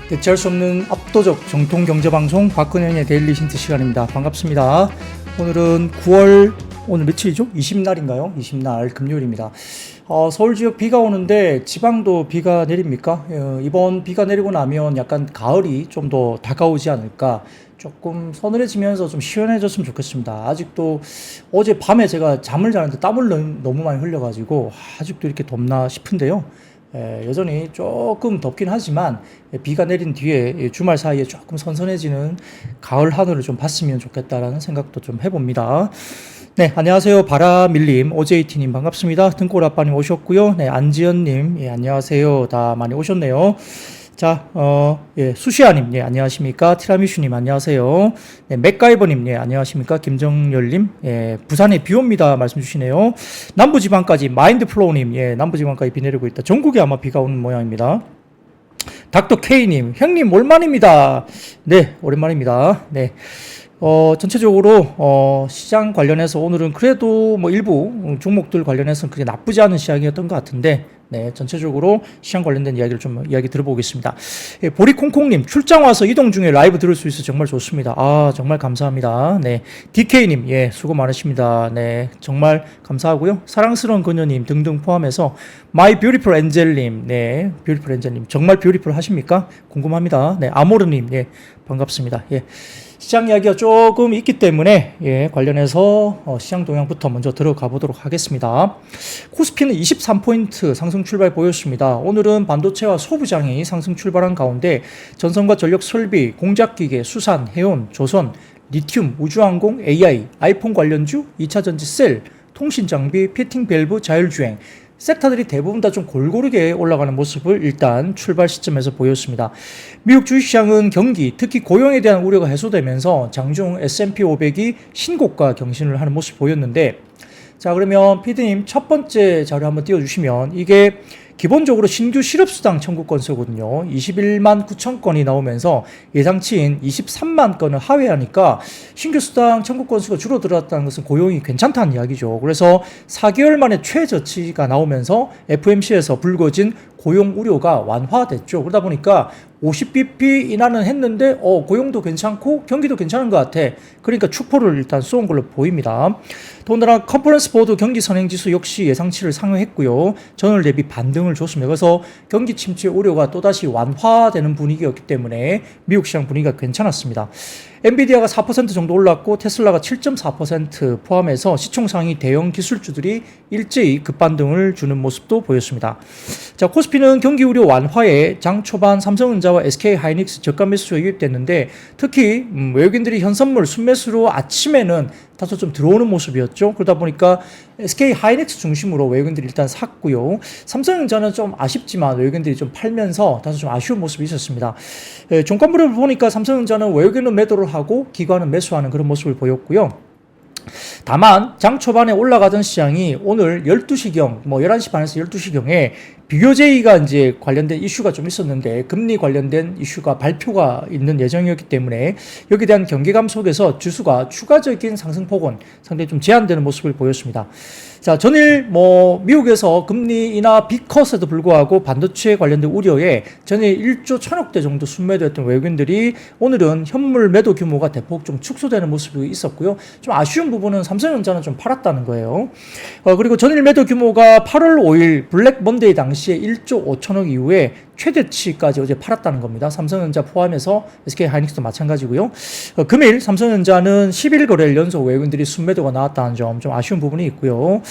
대체할 수 없는 압도적 정통 경제방송 박근혜의 데일리 힌트 시간입니다. 반갑습니다. 오늘은 9월 오늘 며칠이죠? 20날인가요? 20날 금요일입니다. 서울 지역 비가 오는데 지방도 비가 내립니까? 이번 비가 내리고 나면 약간 가을이 좀 더 다가오지 않을까? 조금 서늘해지면서 좀 시원해졌으면 좋겠습니다. 아직도 어제 밤에 제가 잠을 자는데 땀을 너무 많이 흘려가지고 아직도 이렇게 덥나 싶은데요. 여전히 조금 덥긴 하지만 비가 내린 뒤에 주말 사이에 조금 선선해지는 가을 하늘을 좀 봤으면 좋겠다라는 생각도 좀 해봅니다. 네, 안녕하세요. 바라밀님, 오제이티님 반갑습니다. 등골아빠님 오셨고요. 네, 안지연님, 예, 안녕하세요. 다 많이 오셨네요. 자, 수시아님, 예, 안녕하십니까. 티라미슈님, 안녕하세요. 네, 맥가이버님, 예, 안녕하십니까. 김정열님, 예, 부산에 비 옵니다. 말씀 주시네요. 남부지방까지, 마인드플로우님, 예, 남부지방까지 비 내리고 있다. 전국에 아마 비가 오는 모양입니다. 닥터 K님, 형님, 올만입니다. 네, 오랜만입니다. 네. 전체적으로, 시장 관련해서 오늘은 그래도 뭐 일부 종목들 관련해서는 그게 나쁘지 않은 시장이었던 것 같은데, 네, 전체적으로 시장 관련된 이야기를 좀 이야기 들어보겠습니다. 예, 보리콩콩님, 출장 와서 이동 중에 라이브 들을 수 있어 정말 좋습니다. 아, 정말 감사합니다. 네. DK님, 예, 수고 많으십니다. 네, 정말 감사하고요. 사랑스러운 그녀님 등등 포함해서 마이 뷰티풀 엔젤님, 네, 뷰티풀 엔젤님, 정말 뷰티풀 하십니까? 궁금합니다. 네, 아모르님, 예, 반갑습니다. 예. 시장 이야기가 조금 있기 때문에 예, 관련해서 시장 동향부터 먼저 들어가 보도록 하겠습니다. 코스피는 23포인트 상승 출발 보였습니다. 오늘은 반도체와 소부장이 상승 출발한 가운데 전선과 전력 설비, 공작기계, 수산, 해운, 조선, 리튬, 우주항공, AI, 아이폰 관련주, 2차전지 셀, 통신장비, 피팅 밸브, 자율주행 섹터들이 대부분 다 좀 골고루게 올라가는 모습을 일단 출발 시점에서 보였습니다. 미국 주식시장은 경기, 특히 고용에 대한 우려가 해소되면서 장중 S&P 500이 신고가 경신을 하는 모습을 보였는데, 자, 그러면 피디님 첫 번째 자료 한번 띄워주시면, 이게 기본적으로 신규 실업수당 청구 건수거든요. 21만 9천 건이 나오면서 예상치인 23만 건을 하회하니까 신규 수당 청구 건수가 줄어들었다는 것은 고용이 괜찮다는 이야기죠. 그래서 4개월 만에 최저치가 나오면서 FMC에서 불거진 고용 우려가 완화됐죠. 그러다 보니까 50bp 인하는 했는데 고용도 괜찮고 경기도 괜찮은 것 같아. 그러니까 축포를 일단 쏘은 걸로 보입니다. 더군다나 컨퍼런스 보드 경기 선행지수 역시 예상치를 상회했고요. 전월 대비 반등을 줬습니다. 그래서 경기 침체 우려가 또다시 완화되는 분위기였기 때문에 미국 시장 분위기가 괜찮았습니다. 엔비디아가 4% 정도 올랐고 테슬라가 7.4% 포함해서 시총상위 대형 기술주들이 일제히 급반등을 주는 모습도 보였습니다. 자, 코스피는 경기 우려 완화에 장 초반 삼성전자와 SK하이닉스 저가 매수가 유입됐는데 특히 외국인들이 현선물 순매수로 아침에는 다소 좀 들어오는 모습이었죠. 그러다 보니까 SK하이닉스 중심으로 외국인들이 일단 샀고요. 삼성전자는 좀 아쉽지만 외국인들이 좀 팔면서 다소 좀 아쉬운 모습이 있었습니다. 종가물을 보니까 삼성전자는 외국인은 매도를 하고 기관은 매수하는 그런 모습을 보였고요. 다만 장 초반에 올라가던 시장이 오늘 12시경, 11시 반에서 12시경에 비교제의가 이제 관련된 이슈가 좀 있었는데 금리 관련된 이슈가 발표가 있는 예정이었기 때문에 여기에 대한 경계감 속에서 지수가 추가적인 상승폭은 상당히 좀 제한되는 모습을 보였습니다. 자, 전일 미국에서 금리 인하 빅컷에도 불구하고 반도체 관련된 우려에 전일 1조 1천억 대 정도 순매도했던 외국인들이 오늘은 현물 매도 규모가 대폭 좀 축소되는 모습이 있었고요. 좀 아쉬운 부분은 삼성전자는 좀 팔았다는 거예요. 그리고 전일 매도 규모가 8월 5일 블랙 먼데이 당시에 1조 5천억 이후에 최대치까지 어제 팔았다는 겁니다. 삼성전자 포함해서 SK하이닉스도 마찬가지고요. 금일 삼성전자는 10일 거래일 연속 외국인들이 순매도가 나왔다는 점 좀 아쉬운 부분이 있고요.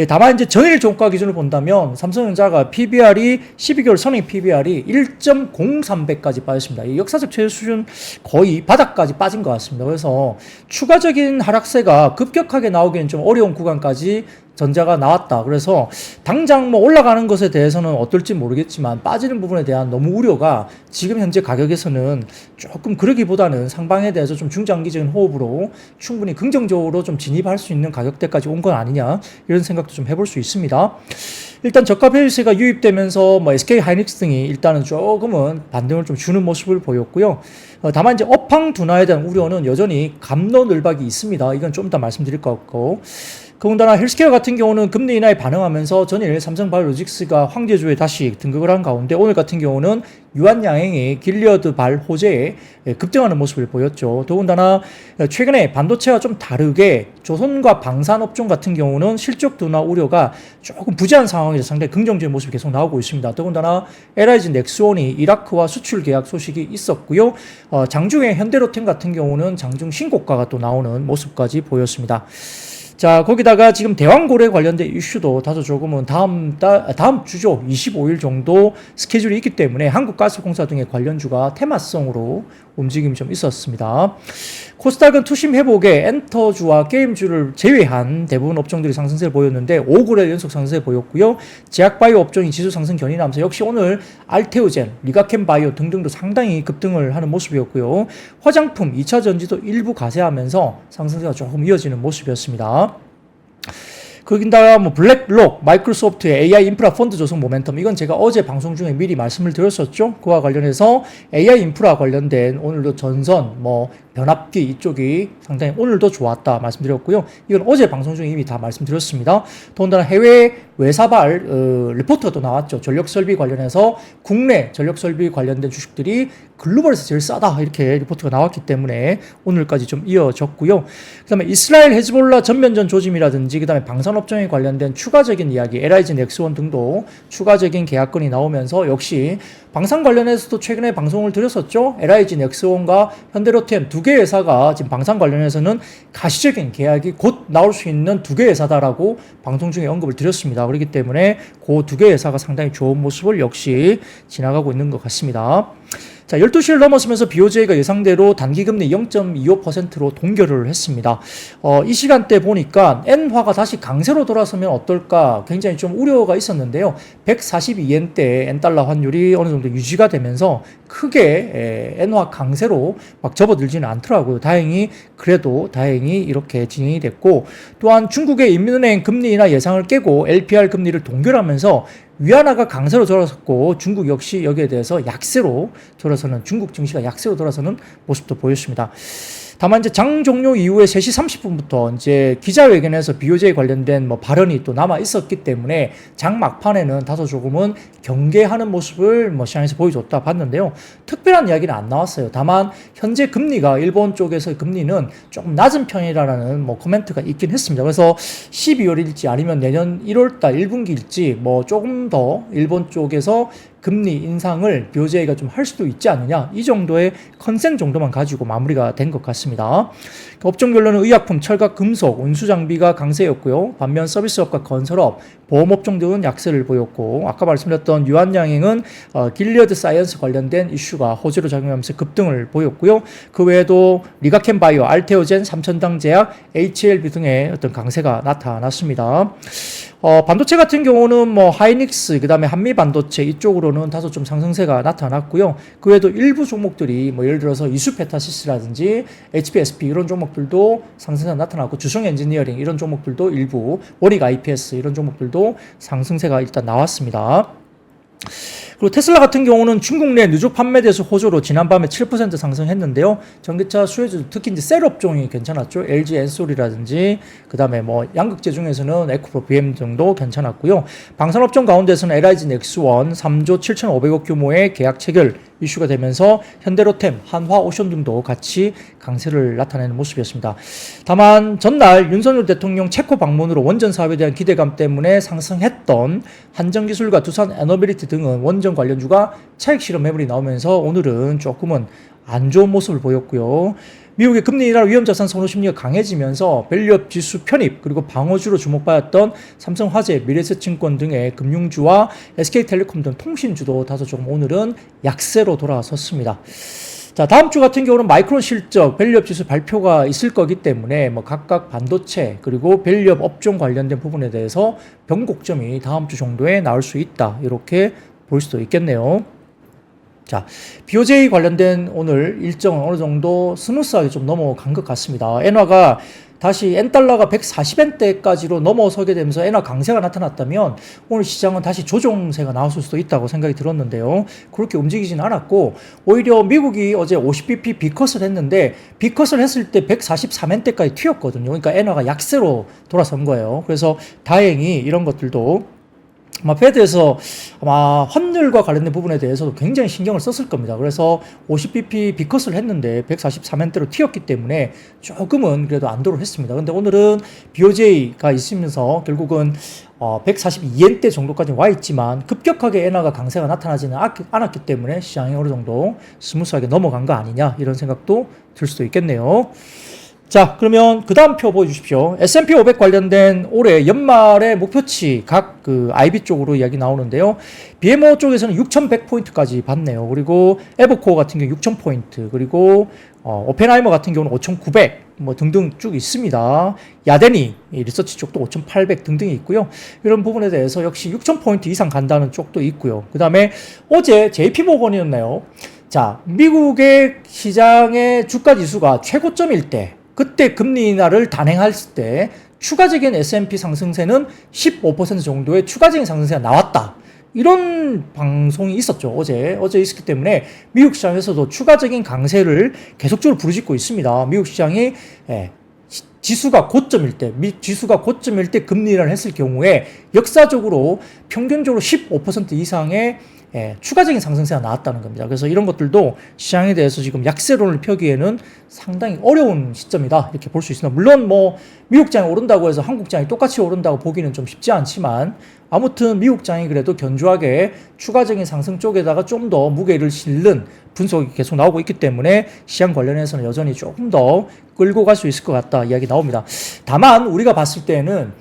다만 이제 전일 종가 기준을 본다면 삼성전자가 PBR이 12개월 선행 PBR이 1.03배까지 빠졌습니다. 이 역사적 최저 수준 거의 바닥까지 빠진 것 같습니다. 그래서 추가적인 하락세가 급격하게 나오기는 좀 어려운 구간까지 전자가 나왔다. 그래서 당장 올라가는 것에 대해서는 어떨지 모르겠지만 빠지는 부분에 대한 너무 우려가 지금 현재 가격에서는 조금 그러기보다는 상방에 대해서 좀 중장기적인 호흡으로 충분히 긍정적으로 좀 진입할 수 있는 가격대까지 온 건 아니냐 이런 생각도 좀 해볼 수 있습니다. 일단 저가 배율세가 유입되면서 SK하이닉스 등이 일단은 조금은 반등을 좀 주는 모습을 보였고요. 다만 이제 업황 둔화에 대한 우려는 여전히 감로늘박이 있습니다. 이건 좀 이따 말씀드릴 것 같고, 더군다나 헬스케어 같은 경우는 금리 인하에 반응하면서 전일 삼성바이오로직스가 황제주에 다시 등극을 한 가운데 오늘 같은 경우는 유한양행이 길리어드 발 호재에 급등하는 모습을 보였죠. 더군다나 최근에 반도체와 좀 다르게 조선과 방산업종 같은 경우는 실적 둔화 우려가 조금 부재한 상황에서 상당히 긍정적인 모습이 계속 나오고 있습니다. 더군다나 LIG 넥스원이 이라크와 수출 계약 소식이 있었고요. 장중에 현대로템 같은 경우는 장중 신고가가 또 나오는 모습까지 보였습니다. 자, 거기다가 지금 대왕고래 관련된 이슈도 다소 조금은 다음 주죠. 25일 정도 스케줄이 있기 때문에 한국가스공사 등의 관련주가 테마성으로 움직임이 좀 있었습니다. 코스닥은 투심 회복에 엔터주와 게임주를 제외한 대부분 업종들이 상승세를 보였는데 5거래 연속 상승세 보였고요. 제약바이오 업종이 지수 상승 견인하면서 역시 오늘 알테오젠, 리가켄바이오 등등도 상당히 급등을 하는 모습이었고요. 화장품, 2차 전지도 일부 가세하면서 상승세가 조금 이어지는 모습이었습니다. 거기다가 뭐 블랙록, 마이크로소프트의 AI 인프라 펀드 조성 모멘텀, 이건 제가 어제 방송 중에 미리 말씀을 드렸었죠. 그와 관련해서 AI 인프라 관련된 오늘도 전선, 뭐 변압기 이쪽이 상당히 오늘도 좋았다 말씀드렸고요. 이건 어제 방송 중에 이미 다 말씀드렸습니다. 더군다나 해외 외사발 리포트가 또 나왔죠. 전력설비 관련해서 국내 전력설비 관련된 주식들이 글로벌에서 제일 싸다 이렇게 리포트가 나왔기 때문에 오늘까지 좀 이어졌고요. 그 다음에 이스라엘 헤즈볼라 전면전 조짐이라든지 그 다음에 방산업종에 관련된 추가적인 이야기, LIG 넥스원 등도 추가적인 계약건이 나오면서 역시 방산 관련해서도 최근에 방송을 드렸었죠. LIG 넥스원과 현대로템 두 개 회사가 지금 방산 관련해서는 가시적인 계약이 곧 나올 수 있는 두 개 회사다라고 방송 중에 언급을 드렸습니다. 그렇기 때문에 그 두 개 회사가 상당히 좋은 모습을 역시 지나가고 있는 것 같습니다. 자, 12시를 넘었으면서 BOJ가 예상대로 단기금리 0.25%로 동결을 했습니다. 이 시간대 보니까 엔화가 다시 강세로 돌아서면 어떨까 굉장히 좀 우려가 있었는데요. 142엔대 엔달러 환율이 어느 정도 유지가 되면서 크게 엔화 강세로 막 접어들지는 않더라고요. 다행히 이렇게 진행이 됐고, 또한 중국의 인민은행 금리 인하 예상을 깨고 LPR 금리를 동결하면서 위안화가 강세로 돌아섰고 중국 역시 여기에 대해서 약세로 돌아서는, 중국 증시가 약세로 돌아서는 모습도 보였습니다. 다만 이제 장 종료 이후에 3시 30분부터 이제 기자회견에서 BOJ 관련된 뭐 발언이 또 남아 있었기 때문에 장 막판에는 다소 조금은 경계하는 모습을 뭐 시장에서 보여줬다 봤는데요. 특별한 이야기는 안 나왔어요. 다만 현재 금리가 일본 쪽에서 금리는 조금 낮은 편이라는 뭐 코멘트가 있긴 했습니다. 그래서 12월일지 아니면 내년 1월달 1분기일지 뭐 조금 더 일본 쪽에서 금리 인상을 BOJ가 좀 할 수도 있지 않느냐, 이 정도의 컨센 정도만 가지고 마무리가 된 것 같습니다. 업종별로는 의약품, 철각, 금속, 운수장비가 강세였고요. 반면 서비스업과 건설업, 보험업종 등은 약세를 보였고, 아까 말씀드렸던 유한양행은 길리어드 사이언스 관련된 이슈가 호재로 작용하면서 급등을 보였고요. 그 외에도 리가켄바이오, 알테오젠, 삼천당제약, HLB 등의 어떤 강세가 나타났습니다. 반도체 같은 경우는 뭐 하이닉스, 그 다음에 한미반도체 이쪽으로는 다소 좀 상승세가 나타났고요. 그 외에도 일부 종목들이 뭐 예를 들어서 이수페타시스라든지 HPSP 이런 종목들도 상승세가 나타났고, 주성 엔지니어링 이런 종목들도 일부, 원익 IPS 이런 종목들도 상승세가 일단 나왔습니다. 그리고 테슬라 같은 경우는 중국 내 누적 판매 대수 호조로 지난밤에 7% 상승했는데요. 전기차 수혜주, 특히 이제 셀 업종이 괜찮았죠. LG 엔솔이라든지 그 다음에 뭐 양극재 중에서는 에코프로 BM 등도 괜찮았고요. 방산 업종 가운데서는 LIG 넥스원 3조 7,500억 규모의 계약 체결 이슈가 되면서 현대로템, 한화, 오션 등도 같이 강세를 나타내는 모습이었습니다. 다만 전날 윤석열 대통령 체코 방문으로 원전 사업에 대한 기대감 때문에 상승했던 한정기술과 두산 에너빌리티 등은 원전 관련주가 차익 실현 매물이 나오면서 오늘은 조금은 안 좋은 모습을 보였고요. 미국의 금리 인하 위험 자산 선호 심리가 강해지면서 밸류업 지수 편입, 그리고 방어주로 주목받았던 삼성화재, 미래에셋증권 등의 금융주와 SK텔레콤 등 통신주도 다소 조금 오늘은 약세로 돌아섰습니다. 자, 다음 주 같은 경우는 마이크론 실적, 밸류업 지수 발표가 있을 거기 때문에 뭐 각각 반도체 그리고 밸류업 업종 관련된 부분에 대해서 변곡점이 다음 주 정도에 나올 수 있다, 이렇게 볼 수도 있겠네요. 자, BOJ 관련된 오늘 일정은 어느 정도 스무스하게 좀 넘어간 것 같습니다. 엔화가 다시 엔달러가 140엔대까지로 넘어서게 되면서 엔화 강세가 나타났다면 오늘 시장은 다시 조정세가 나왔을 수도 있다고 생각이 들었는데요. 그렇게 움직이진 않았고 오히려 미국이 어제 50bp 비컷을 했는데 비컷을 했을 때 143엔대까지 튀었거든요. 그러니까 엔화가 약세로 돌아선 거예요. 그래서 다행히 이런 것들도 아마 패드에서 아마 환율과 관련된 부분에 대해서도 굉장히 신경을 썼을 겁니다. 그래서 50bp 비컷을 했는데 143엔대로 튀었기 때문에 조금은 그래도 안도를 했습니다. 근데 오늘은 BOJ가 있으면서 결국은 142엔대 정도까지 와 있지만 급격하게 엔화가 강세가 나타나지는 않았기 때문에 시장이 어느 정도 스무스하게 넘어간 거 아니냐 이런 생각도 들 수도 있겠네요. 자, 그러면 그 다음 표 보여주십시오. S&P 500 관련된 올해 연말의 목표치 각 그 IB 쪽으로 이야기 나오는데요. BMO 쪽에서는 6,100포인트까지 봤네요. 그리고 에버코어 같은 경우 6,000포인트, 그리고 오펜하이머 같은 경우는 5,900, 뭐 등등 쭉 있습니다. 야데니 리서치 쪽도 5,800 등등이 있고요. 이런 부분에 대해서 역시 6,000포인트 이상 간다는 쪽도 있고요. 그 다음에 어제 JP모건이었나요? 자, 미국의 시장의 주가 지수가 최고점일 때, 그때 금리 인하를 단행했을 때 추가적인 S&P 상승세는 15% 정도의 추가적인 상승세가 나왔다. 이런 방송이 있었죠. 어제 있었기 때문에 미국 시장에서도 추가적인 강세를 계속적으로 부르짖고 있습니다. 미국 시장이 지수가 고점일 때 금리 인하를 했을 경우에 역사적으로 평균적으로 15% 이상의 추가적인 상승세가 나왔다는 겁니다. 그래서 이런 것들도 시장에 대해서 지금 약세론을 펴기에는 상당히 어려운 시점이다 이렇게 볼 수 있습니다. 물론 뭐 미국장이 오른다고 해서 한국장이 똑같이 오른다고 보기는 좀 쉽지 않지만 아무튼 미국장이 그래도 견조하게 추가적인 상승 쪽에다가 좀 더 무게를 실는 분석이 계속 나오고 있기 때문에 시장 관련해서는 여전히 조금 더 끌고 갈 수 있을 것 같다 이야기 나옵니다. 다만 우리가 봤을 때는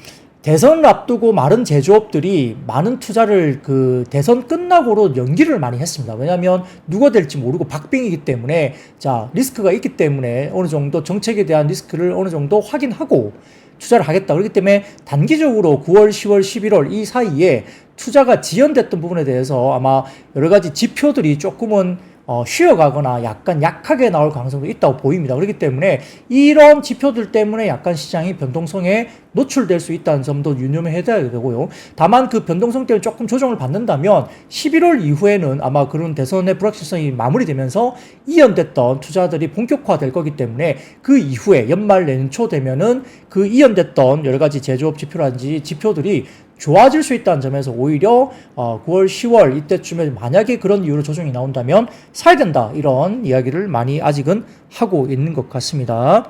대선을 앞두고 많은 제조업들이 많은 투자를 그 대선 끝나고로 연기를 많이 했습니다. 왜냐하면 누가 될지 모르고 박빙이기 때문에 자 리스크가 있기 때문에 어느 정도 정책에 대한 리스크를 어느 정도 확인하고 투자를 하겠다. 그렇기 때문에 단기적으로 9월, 10월, 11월 이 사이에 투자가 지연됐던 부분에 대해서 아마 여러 가지 지표들이 조금은 쉬어가거나 약간 약하게 나올 가능성도 있다고 보입니다. 그렇기 때문에 이런 지표들 때문에 약간 시장이 변동성에 노출될 수 있다는 점도 유념해야 되고요. 다만 그 변동성 때문에 조금 조정을 받는다면 11월 이후에는 아마 그런 대선의 불확실성이 마무리되면서 이연됐던 투자들이 본격화될 거기 때문에 그 이후에 연말 내년초 되면은 그 이연됐던 여러 가지 제조업 지표라든지 지표들이 좋아질 수 있다는 점에서 오히려 9월, 10월 이때쯤에 만약에 그런 이유로 조정이 나온다면 사야 된다 이런 이야기를 많이 아직은 하고 있는 것 같습니다.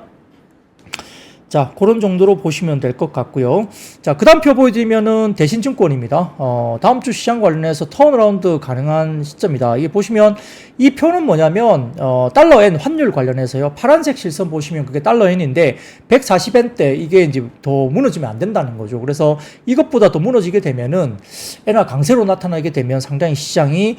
자, 그런 정도로 보시면 될 것 같고요. 자, 그 다음 표 보여드리면은 대신증권입니다. 다음 주 시장 관련해서 턴어라운드 가능한 시점이다. 이게 보시면 이 표는 뭐냐면, 달러엔 환율 관련해서요. 파란색 실선 보시면 그게 달러엔인데, 140엔대 이게 이제 더 무너지면 안 된다는 거죠. 그래서 이것보다 더 무너지게 되면은, 엔화 강세로 나타나게 되면 상당히 시장이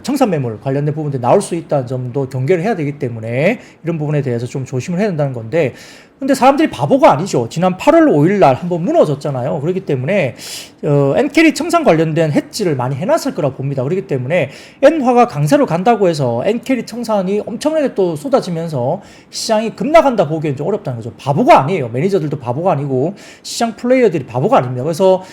청산매물 관련된 부분들이 나올 수 있다는 점도 경계를 해야 되기 때문에 이런 부분에 대해서 좀 조심을 해야 된다는 건데, 근데 사람들이 바보가 아니죠. 지난 8월 5일 날 한번 무너졌잖아요. 그렇기 때문에 엔캐리 청산 관련된 해지를 많이 해놨을 거라고 봅니다. 그렇기 때문에 엔화가 강세로 간다고 해서 엔캐리 청산이 엄청나게 또 쏟아지면서 시장이 급락한다 보기엔 좀 어렵다는 거죠. 바보가 아니에요. 매니저들도 바보가 아니고 시장 플레이어들이 바보가 아닙니다. 그래서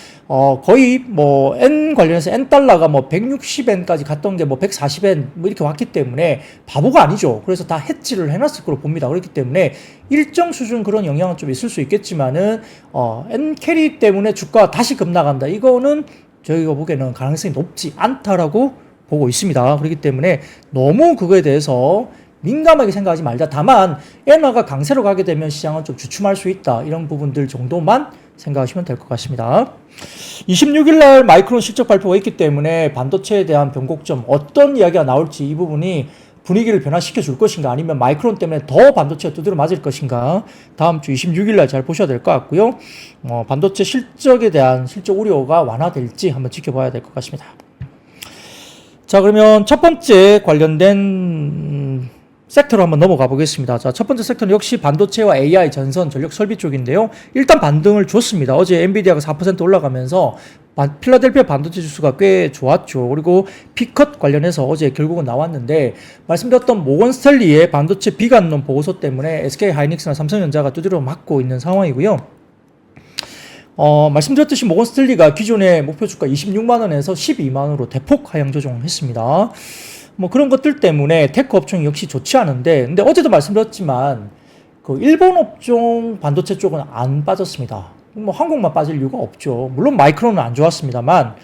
거의 뭐 엔 관련해서 엔 달러가 뭐 160엔까지 갔던 게 뭐 140엔 뭐 이렇게 왔기 때문에 바보가 아니죠. 그래서 다 해지를 해놨을 거로 봅니다. 그렇기 때문에 일정 수준 그런 영향은 좀 있을 수 있겠지만은 엔 캐리 때문에 주가가 다시 급락한다. 이거는 저희가 보기에는 가능성이 높지 않다라고 보고 있습니다. 그렇기 때문에 너무 그거에 대해서 민감하게 생각하지 말자. 다만 엔화가 강세로 가게 되면 시장은 좀 주춤할 수 있다. 이런 부분들 정도만 생각하시면 될 것 같습니다. 26일 날 마이크론 실적 발표가 있기 때문에 반도체에 대한 변곡점 어떤 이야기가 나올지 이 부분이 분위기를 변화시켜 줄 것인가 아니면 마이크론 때문에 더 반도체가 두드려 맞을 것인가 다음 주 26일 날 잘 보셔야 될 것 같고요. 반도체 실적에 대한 실적 우려가 완화될지 한번 지켜봐야 될 것 같습니다. 자, 그러면 첫 번째 관련된 섹터로 한번 넘어가 보겠습니다. 자, 첫 번째 섹터는 역시 반도체와 AI, 전선, 전력 설비 쪽인데요. 일단 반등을 줬습니다. 어제 엔비디아가 4% 올라가면서 필라델피아 반도체 지수가 꽤 좋았죠. 그리고 피컷 관련해서 어제 결국은 나왔는데 말씀드렸던 모건 스탠리의 반도체 비관론 보고서 때문에 SK 하이닉스나 삼성전자가 두드려 맞고 있는 상황이고요. 말씀드렸듯이 모건 스탠리가 기존의 목표 주가 26만 원에서 12만 원으로 대폭 하향 조정했습니다. 뭐 그런 것들 때문에 테크 업종이 역시 좋지 않은데, 근데 어제도 말씀드렸지만 그 일본 업종 반도체 쪽은 안 빠졌습니다. 뭐 한국만 빠질 이유가 없죠. 물론 마이크론은 안 좋았습니다만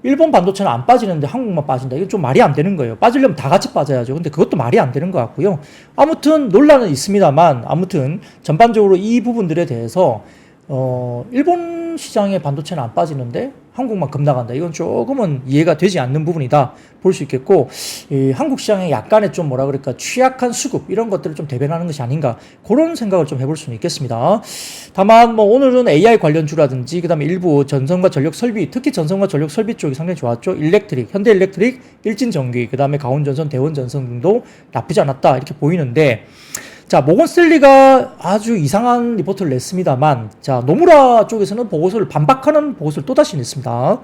일본 반도체는 안 빠지는데 한국만 빠진다. 이건 좀 말이 안 되는 거예요. 빠지려면 다 같이 빠져야죠. 근데 그것도 말이 안 되는 것 같고요. 아무튼 논란은 있습니다만 아무튼 전반적으로 이 부분들에 대해서 일본 시장의 반도체는 안 빠지는데 한국만 급나간다. 이건 조금은 이해가 되지 않는 부분이다 볼 수 있겠고, 한국 시장에 약간의 좀 뭐라 그럴까 취약한 수급 이런 것들을 좀 대변하는 것이 아닌가 그런 생각을 좀 해볼 수는 있겠습니다. 다만 뭐 오늘은 AI 관련주라든지 그다음에 일부 전선과 전력 설비, 특히 전선과 전력 설비 쪽이 상당히 좋았죠. 일렉트릭, 현대 일렉트릭, 일진전기, 그다음에 강원전선, 대원전선 등도 나쁘지 않았다 이렇게 보이는데, 자, 모건 스탠리가 아주 이상한 리포트를 냈습니다만, 자, 노무라 쪽에서는 보고서를 반박하는 보고서를 또다시 냈습니다.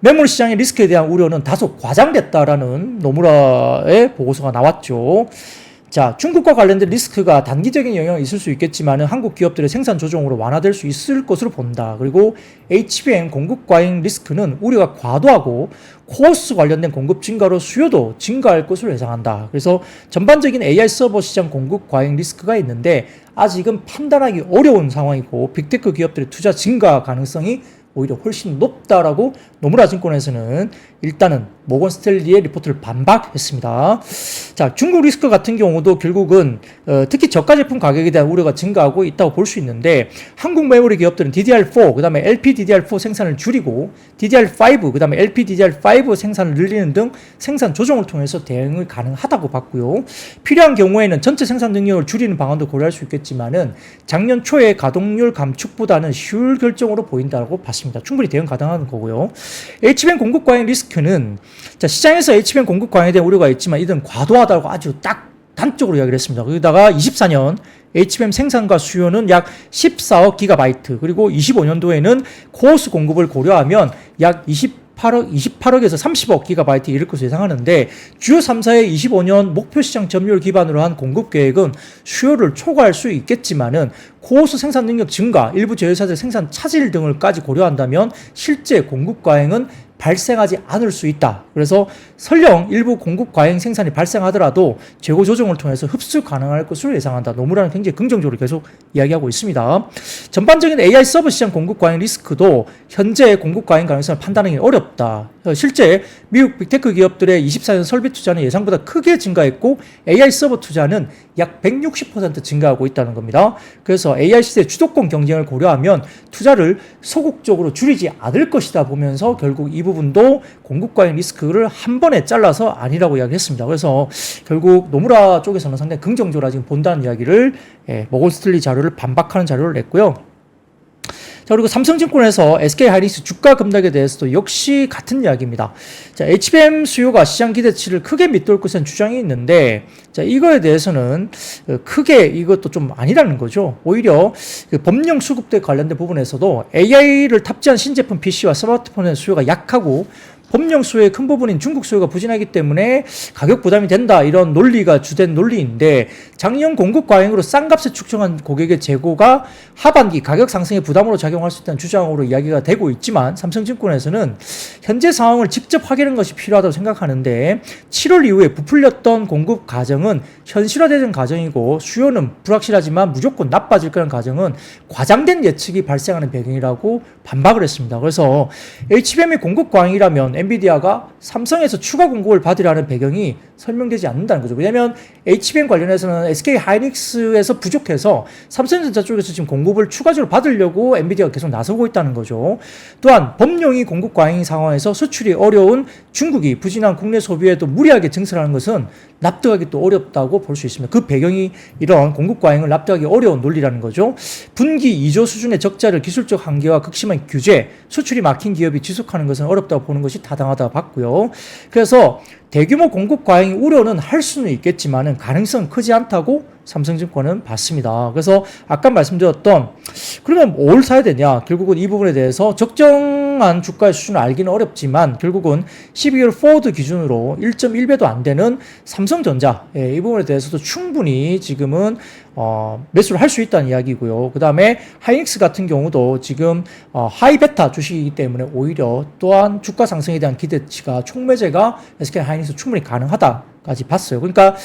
매물 시장의 리스크에 대한 우려는 다소 과장됐다라는 노무라의 보고서가 나왔죠. 자, 중국과 관련된 리스크가 단기적인 영향이 있을 수 있겠지만 한국 기업들의 생산 조정으로 완화될 수 있을 것으로 본다. 그리고 HBM 공급 과잉 리스크는 우려가 과도하고 코어스 관련된 공급 증가로 수요도 증가할 것으로 예상한다. 그래서 전반적인 AI 서버 시장 공급 과잉 리스크가 있는데 아직은 판단하기 어려운 상황이고 빅테크 기업들의 투자 증가 가능성이 오히려 훨씬 높다라고 노무라 증권에서는 일단은 모건 스탠리의 리포트를 반박했습니다. 자, 중국 리스크 같은 경우도 결국은 특히 저가 제품 가격에 대한 우려가 증가하고 있다고 볼 수 있는데 한국 메모리 기업들은 DDR4 그다음에 LPDDR4 생산을 줄이고 DDR5 그다음에 LPDDR5 생산을 늘리는 등 생산 조정을 통해서 대응을 가능하다고 봤고요. 필요한 경우에는 전체 생산 능력을 줄이는 방안도 고려할 수 있겠지만은 작년 초에 가동률 감축보다는 쉬울 결정으로 보인다고 봤습니다. 충분히 대응 가능한 거고요. HBM 공급 과잉 리스크는 자, 시장에서 HBM 공급 과잉에 대한 우려가 있지만 이들은 과도하다고 아주 딱 단적으로 이야기를 했습니다. 거기다가 24년 HBM 생산과 수요는 약 14억 기가바이트, 그리고 25년도에는 코어스 공급을 고려하면 약 28억에서 30억 기가바이트 이를 것으로 예상하는데, 주요 3사의 25년 목표 시장 점유율 기반으로 한 공급 계획은 수요를 초과할 수 있겠지만은 코어스 생산 능력 증가, 일부 제휴사들 생산 차질 등을까지 고려한다면 실제 공급 과잉은 발생하지 않을 수 있다. 그래서 설령 일부 공급 과잉 생산이 발생하더라도 재고 조정을 통해서 흡수 가능할 것으로 예상한다. 노무라는 굉장히 긍정적으로 계속 이야기하고 있습니다. 전반적인 AI 서버 시장 공급 과잉 리스크도 현재 공급 과잉 가능성을 판단하기 어렵다. 실제 미국 빅테크 기업들의 24년 설비 투자는 예상보다 크게 증가했고 AI 서버 투자는 약 160% 증가하고 있다는 겁니다. 그래서 AI 시대 주도권 경쟁을 고려하면 투자를 소극적으로 줄이지 않을 것이다 보면서 결국 이 부분도 공급 과잉 리스크를 한 번에 잘라서 아니라고 이야기했습니다. 그래서 결국 노무라 쪽에서는 상당히 긍정적으로 지금 본다는 이야기를 모건 스탠리 자료를 반박하는 자료를 냈고요. 자, 그리고 삼성증권에서 SK 하이닉스 주가 급락에 대해서도 역시 같은 이야기입니다. 자, HBM 수요가 시장 기대치를 크게 밑돌 것이라는 주장이 있는데, 자, 이거에 대해서는 크게 이것도 좀 아니라는 거죠. 오히려 그 법령 수급대 관련된 부분에서도 AI를 탑재한 신제품 PC와 스마트폰의 수요가 약하고 법령 수요의 큰 부분인 중국 수요가 부진하기 때문에 가격 부담이 된다, 이런 논리가 주된 논리인데, 작년 공급 과잉으로 싼 값에 축적한 고객의 재고가 하반기 가격 상승의 부담으로 작용할 수 있다는 주장으로 이야기가 되고 있지만 삼성증권에서는 현재 상황을 직접 확인하는 것이 필요하다고 생각하는데, 7월 이후에 부풀렸던 공급 가정은 현실화되는 가정이고 수요는 불확실하지만 무조건 나빠질 거라는 가정은 과장된 예측이 발생하는 배경이라고 반박을 했습니다. 그래서 HBM의 공급 과잉이라면 엔비디아가 삼성에서 추가 공급을 받으라는 배경이 설명되지 않는다는 거죠. 왜냐하면 HBM 관련해서는 SK 하이닉스에서 부족해서 삼성전자 쪽에서 지금 공급을 추가적으로 받으려고 엔비디아가 계속 나서고 있다는 거죠. 또한 법령이 공급 과잉 상황에서 수출이 어려운 중국이 부진한 국내 소비에도 무리하게 증설하는 것은 납득하기 또 어렵다고 볼 수 있습니다. 그 배경이 이런 공급 과잉을 납득하기 어려운 논리라는 거죠. 분기 2조 수준의 적자를 기술적 한계와 극심한 규제, 수출이 막힌 기업이 지속하는 것은 어렵다고 보는 것이 타당하다고 봤고요. 그래서 대규모 공급 과잉 우려는 할 수는 있겠지만은 가능성은 크지 않다고 삼성증권은 봤습니다. 그래서 아까 말씀드렸던 그러면 뭘 사야 되냐? 결국은 이 부분에 대해서 적정 일정한 주가의 수준을 알기는 어렵지만 결국은 12월 포워드 기준으로 1.1배도 안 되는 삼성전자 이 부분에 대해서도 충분히 지금은 매수를 할 수 있다는 이야기고요. 그 다음에 하이닉스 같은 경우도 지금 하이베타 주식이기 때문에 오히려 또한 주가 상승에 대한 기대치가 총매제가 SK 하이닉스 충분히 가능하다까지 봤어요. 그러니까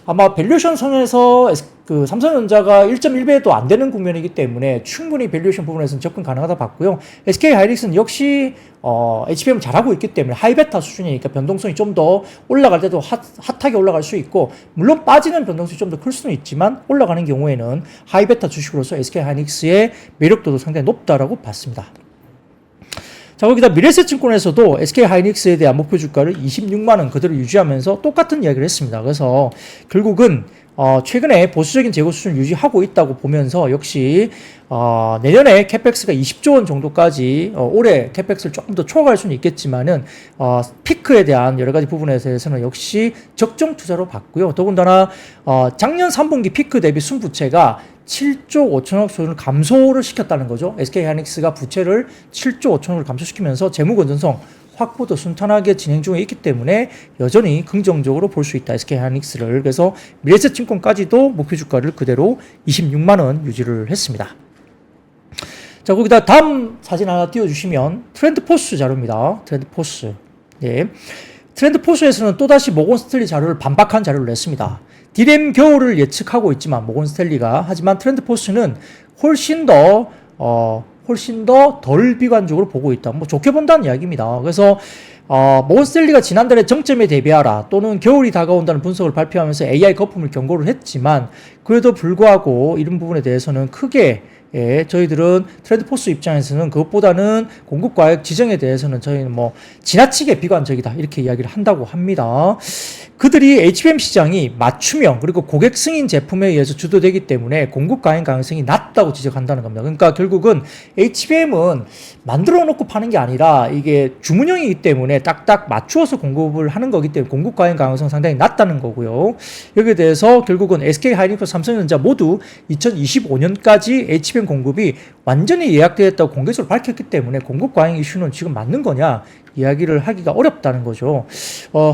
아마 밸류에이션 선에서 그 삼성전자가 1.1배도 안 되는 국면이기 때문에 충분히 밸류에이션 부분에서는 접근 가능하다 봤고요. SK 하이닉스는 역시 HBM 잘하고 있기 때문에 하이베타 수준이니까 변동성이 좀 더 올라갈 때도 핫하게 올라갈 수 있고, 물론 빠지는 변동성이 좀 더 클 수는 있지만 올라가는 경우에는 하이베타 주식으로서 SK 하이닉스의 매력도도 상당히 높다라고 봤습니다. 자, 거기다 미래에셋증권에서도 SK 하이닉스에 대한 목표 주가를 26만원 그대로 유지하면서 똑같은 이야기를 했습니다. 그래서 결국은 최근에 보수적인 재고 수준을 유지하고 있다고 보면서 역시 내년에 캐펙스가 20조 원 정도까지 올해 캐펙스를 조금 더 초과할 수는 있겠지만은 피크에 대한 여러 가지 부분에 대해서는 역시 적정 투자로 봤고요. 더군다나 작년 3분기 피크 대비 순부채가 7조 5천억 원을 감소를 시켰다는 거죠. SK 하이닉스가 부채를 7조 5천억을 감소시키면서 재무 건전성 확보도 순탄하게 진행 중에 있기 때문에 여전히 긍정적으로 볼 수 있다, SK 하이닉스를. 그래서 미래에셋증권까지도 목표 주가를 그대로 26만 원 유지를 했습니다. 자, 거기다 다음 사진 하나 띄워주시면 트렌드포스 자료입니다. 트렌드포스. 네. 트렌드포스에서는 또다시 모건 스탠리 자료를 반박한 자료를 냈습니다. 디램 겨울을 예측하고 있지만 모건 스탠리가, 하지만 트렌드포스는 훨씬 더 덜 비관적으로 보고 있다. 뭐 좋게 본다는 이야기입니다. 그래서 모건 스탠리가 지난달에 정점에 대비하라 또는 겨울이 다가온다는 분석을 발표하면서 AI 거품을 경고를 했지만 그래도 불구하고 이런 부분에 대해서는 크게 저희들은 트렌드포스 입장에서는 그것보다는 공급 과액 지정에 대해서는 저희는 뭐 지나치게 비관적이다 이렇게 이야기를 한다고 합니다. 그들이 HBM 시장이 맞춤형 그리고 고객 승인 제품에 의해서 주도되기 때문에 공급 과잉 가능성이 낮다고 지적한다는 겁니다. 그러니까 결국은 HBM은 만들어 놓고 파는 게 아니라 이게 주문형이기 때문에 딱딱 맞추어서 공급을 하는 거기 때문에 공급 과잉 가능성 상당히 낮다는 거고요. 여기에 대해서 결국은 SK 하이닉스, 삼성전자 모두 2025년까지 HBM 공급이 완전히 예약되어 있다고 공개적으로 밝혔기 때문에 공급 과잉 이슈는 지금 맞는 거냐 이야기를 하기가 어렵다는 거죠.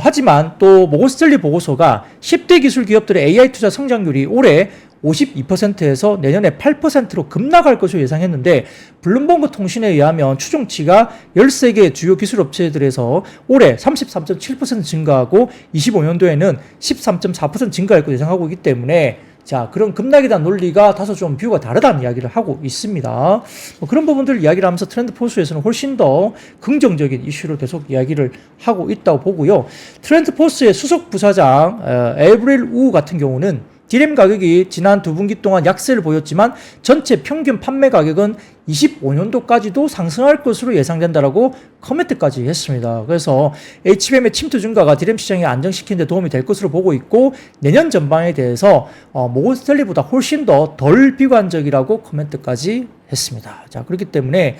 하지만 또 모건 스탠리 보고서가 10대 기술 기업들의 AI 투자 성장률이 올해 52%에서 내년에 8%로 급락할 것으로 예상했는데 블룸버그 통신에 의하면 추정치가 13개 주요 기술 업체들에서 올해 33.7% 증가하고 25년도에는 13.4% 증가할 것으로 예상하고 있기 때문에 자, 그런 급락에 대한 논리가 다소 좀 뷰가 다르다는 이야기를 하고 있습니다. 그런 부분들 이야기를 하면서 트렌드포스에서는 훨씬 더 긍정적인 이슈를 계속 이야기를 하고 있다고 보고요. 트렌드포스의 수석 부사장 에브릴 우 같은 경우는 디램 가격이 지난 2분기 동안 약세를 보였지만 전체 평균 판매 가격은 25년도까지도 상승할 것으로 예상된다라고 커멘트까지 했습니다. 그래서 HBM의 침투 증가가 디램 시장을 안정시키는 데 도움이 될 것으로 보고 있고 내년 전망에 대해서 모건 스탠리보다 훨씬 더 덜 비관적이라고 커멘트까지 했습니다. 자, 그렇기 때문에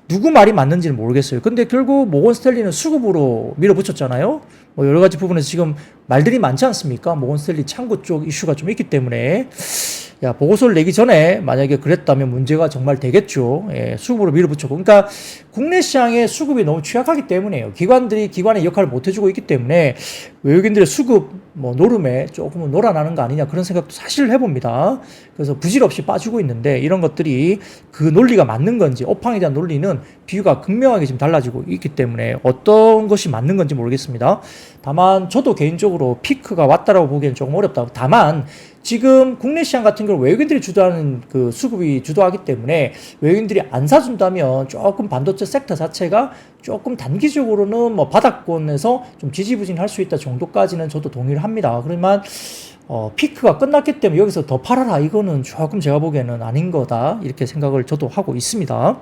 누구 말이 맞는지는 모르겠어요. 근데 결국 모건 스탠리는 수급으로 밀어붙였잖아요. 뭐 여러 가지 부분에서 지금 말들이 많지 않습니까? 모건 스탠리 창구 쪽 이슈가 좀 있기 때문에 보고서를 내기 전에 만약에 그랬다면 문제가 정말 되겠죠. 수급으로 밀어붙였고. 그러니까 국내 시장의 수급이 너무 취약하기 때문에요. 기관들이 기관의 역할을 못 해주고 있기 때문에 외국인들의 수급 노름에 조금은 놀아나는 거 아니냐 그런 생각도 사실 해봅니다. 그래서 부질없이 빠지고 있는데 이런 것들이 그 논리가 맞는 건지 업황에 대한 논리는 비유가 극명하게 지금 달라지고 있기 때문에 어떤 것이 맞는 건지 모르겠습니다. 다만 저도 개인적으로 피크가 왔다라고 보기에는 조금 어렵다. 다만 지금 국내 시장 같은 경우 외국인들이 주도하는 그 수급이 주도하기 때문에 외국인들이 안 사준다면 조금 반도체 섹터 자체가 조금 단기적으로는 뭐 바닥권에서 좀 지지부진할 수 있다 정도까지는 저도 동의를 합니다. 그러면 피크가 끝났기 때문에 여기서 더 팔아라 이거는 조금 제가 보기에는 아닌 거다 이렇게 생각을 저도 하고 있습니다.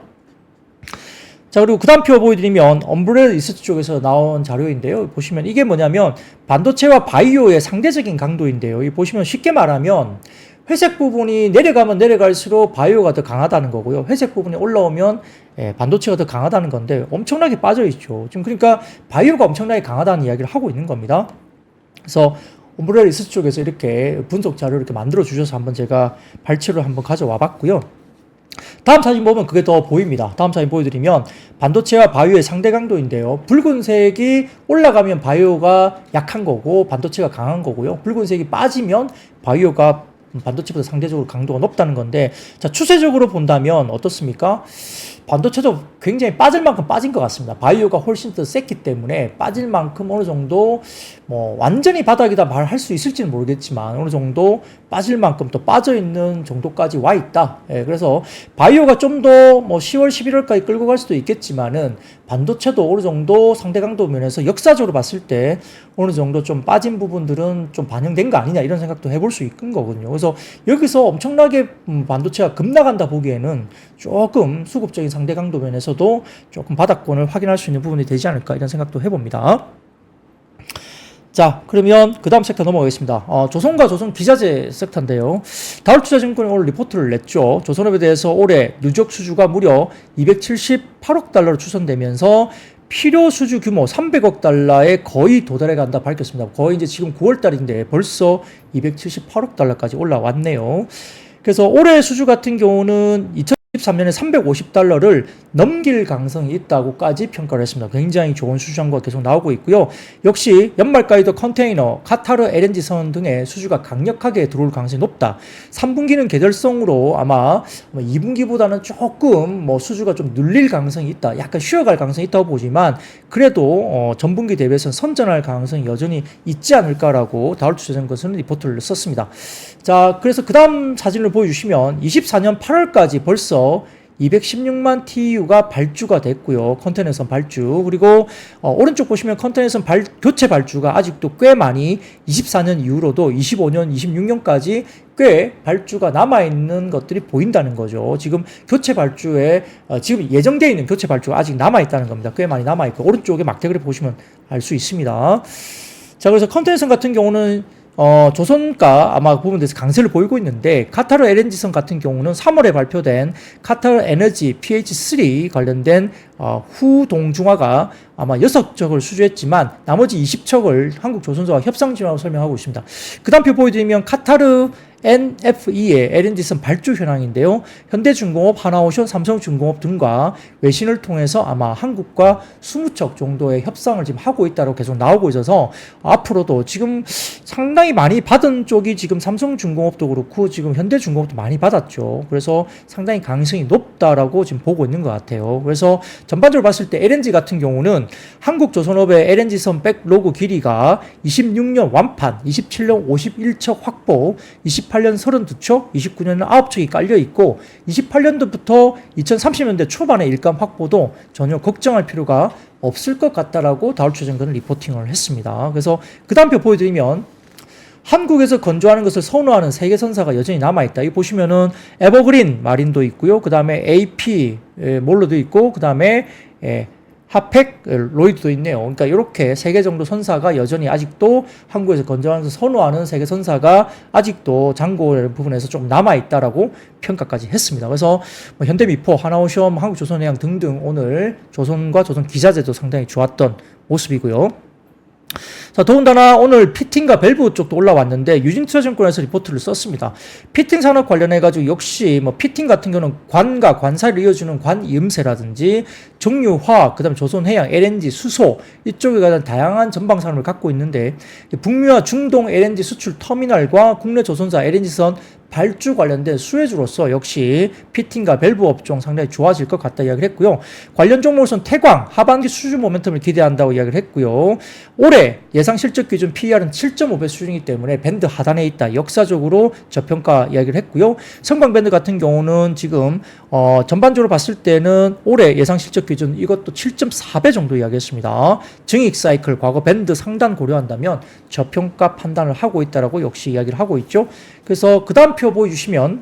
자, 그리고 그 다음 표 보여드리면 엄브렐라 리서치 쪽에서 나온 자료인데요. 보시면 이게 뭐냐면 반도체와 바이오의 상대적인 강도인데요. 이 보시면 쉽게 말하면 회색 부분이 내려가면 내려갈수록 바이오가 더 강하다는 거고요. 회색 부분이 올라오면 반도체가 더 강하다는 건데 엄청나게 빠져있죠. 지금 그러니까 바이오가 엄청나게 강하다는 이야기를 하고 있는 겁니다. 그래서 엄브렐라 리서치 쪽에서 이렇게 분석 자료를 이렇게 만들어 주셔서 한번 제가 발췌를 한번 가져와 봤고요. 다음 사진 보면 그게 더 보입니다. 다음 사진 보여드리면 반도체와 바이오의 상대 강도인데요. 붉은색이 올라가면 바이오가 약한 거고 반도체가 강한 거고요. 붉은색이 빠지면 바이오가 반도체보다 상대적으로 강도가 높다는 건데, 자, 추세적으로 본다면 어떻습니까? 반도체도 굉장히 빠질 만큼 빠진 것 같습니다. 바이오가 훨씬 더 셌기 때문에 빠질 만큼 어느 정도 뭐 완전히 바닥이다 말할 수 있을지는 모르겠지만 어느 정도 빠질 만큼 또 빠져 있는 정도까지 와 있다. 예, 그래서 바이오가 좀 더 뭐 10월, 11월까지 끌고 갈 수도 있겠지만은 반도체도 어느 정도 상대 강도 면에서 역사적으로 봤을 때 어느 정도 좀 빠진 부분들은 좀 반영된 거 아니냐 이런 생각도 해볼 수 있는 거거든요. 그래서 여기서 엄청나게 반도체가 급락한다 보기에는 조금 수급적인 상대 강도 면에서도 조금 바닥권을 확인할 수 있는 부분이 되지 않을까 이런 생각도 해봅니다. 자, 그러면 그 다음 섹터 넘어가겠습니다. 조선과 조선 기자재 섹터인데요. 다울투자증권이 오늘 리포트를 냈죠. 조선업에 대해서 올해 누적 수주가 무려 278억 달러로 추산되면서 필요 수주 규모 300억 달러에 거의 도달해 간다 밝혔습니다. 거의 이제 지금 9월 달인데 벌써 278억 달러까지 올라왔네요. 그래서 올해 수주 같은 경우는 2023년에 350달러를 넘길 가능성이 있다고까지 평가를 했습니다. 굉장히 좋은 수주 정보가 계속 나오고 있고요. 역시 연말까지도 컨테이너, 카타르 LNG 선 등의 수주가 강력하게 들어올 가능성이 높다. 3분기는 계절성으로 아마 2분기보다는 조금 뭐 수주가 좀 눌릴 가능성이 있다. 약간 쉬어갈 가능성이 있다고 보지만 그래도 전분기 대비해서 선전할 가능성이 여전히 있지 않을까라고 다울투자증권은 리포트를 썼습니다. 자, 그래서 그 다음 사진을 보여주시면 24년 8월까지 벌써 216만 TEU가 발주가 됐고요. 컨테이너선 발주. 그리고 오른쪽 보시면 컨테이너선 교체 발주가 아직도 꽤 많이 24년 이후로도 25년, 26년까지 꽤 발주가 남아있는 것들이 보인다는 거죠. 지금 교체 발주에 지금 예정되어 있는 교체 발주가 아직 남아있다는 겁니다. 꽤 많이 남아있고 오른쪽에 막대그래 보시면 알 수 있습니다. 자, 그래서 컨테이너선 같은 경우는 조선가 아마 부분에서 강세를 보이고 있는데 카타르 LNG선 같은 경우는 3월에 발표된 카타르 에너지 PH3 관련된 후동중화가 아마 6척을 수주했지만 나머지 20척을 한국조선소와 협상 진행하고 설명하고 있습니다. 그 다음 표 보여드리면 카타르 NFE의 LNG선 발주 현황인데요. 현대중공업, 하나오션, 삼성중공업 등과 외신을 통해서 아마 한국과 20척 정도의 협상을 지금 하고 있다고 계속 나오고 있어서 앞으로도 지금 상당히 많이 받은 쪽이 지금 삼성중공업도 그렇고 지금 현대중공업도 많이 받았죠. 그래서 상당히 가능성이 높다라고 지금 보고 있는 것 같아요. 그래서 전반적으로 봤을 때 LNG 같은 경우는 한국조선업의 LNG선 백로그 길이가 26년 완판, 27년 51척 확보, 28년 32척, 29년은 9척이 깔려 있고 28년도부터 2030년대 초반의 일감 확보도 전혀 걱정할 필요가 없을 것 같다라고 다울투자증권은 리포팅을 했습니다. 그래서 그 다음 표 보여드리면 한국에서 건조하는 것을 선호하는 세계선사가 여전히 남아있다. 이 보시면은 에버그린 마린도 있고요. 그 다음에 AP 몰로도 있고, 그 다음에 하펙 로이드도 있네요. 그러니까 이렇게 3개 정도 선사가 여전히 아직도 한국에서 건조하는 것을 선호하는 세계선사가 아직도 잔고 부분에서 좀 남아있다라고 평가까지 했습니다. 그래서 뭐 현대미포, 하나오션, 한국조선해양 등등 오늘 조선과 조선 기자재도 상당히 좋았던 모습이고요. 자, 더군다나 오늘 피팅과 밸브 쪽도 올라왔는데 유진투자증권에서 리포트를 썼습니다. 피팅 산업 관련해가지고 역시 뭐 피팅 같은 경우는 관과 관사를 이어주는 관이음새라든지 정유화학, 그 다음에 조선해양, LNG, 수소 이쪽에 관한 다양한 전방 산업을 갖고 있는데 북미와 중동 LNG 수출 터미널과 국내 조선사 LNG선 발주 관련된 수혜주로서 역시 피팅과 밸브 업종 상당히 좋아질 것 같다 이야기를 했고요. 관련 종목으로선 태광 하반기 수주 모멘텀을 기대한다고 이야기를 했고요. 올해 예상 실적 기준 PER은 7.5배 수준이기 때문에 밴드 하단에 있다. 역사적으로 저평가 이야기를 했고요. 성광밴드 같은 경우는 지금 전반적으로 봤을 때는 올해 예상 실적 기준 이것도 7.4배 정도 이야기했습니다. 증익 사이클 과거 밴드 상단 고려한다면 저평가 판단을 하고 있다라고 역시 이야기를 하고 있죠. 그래서 그 다음 표 보여주시면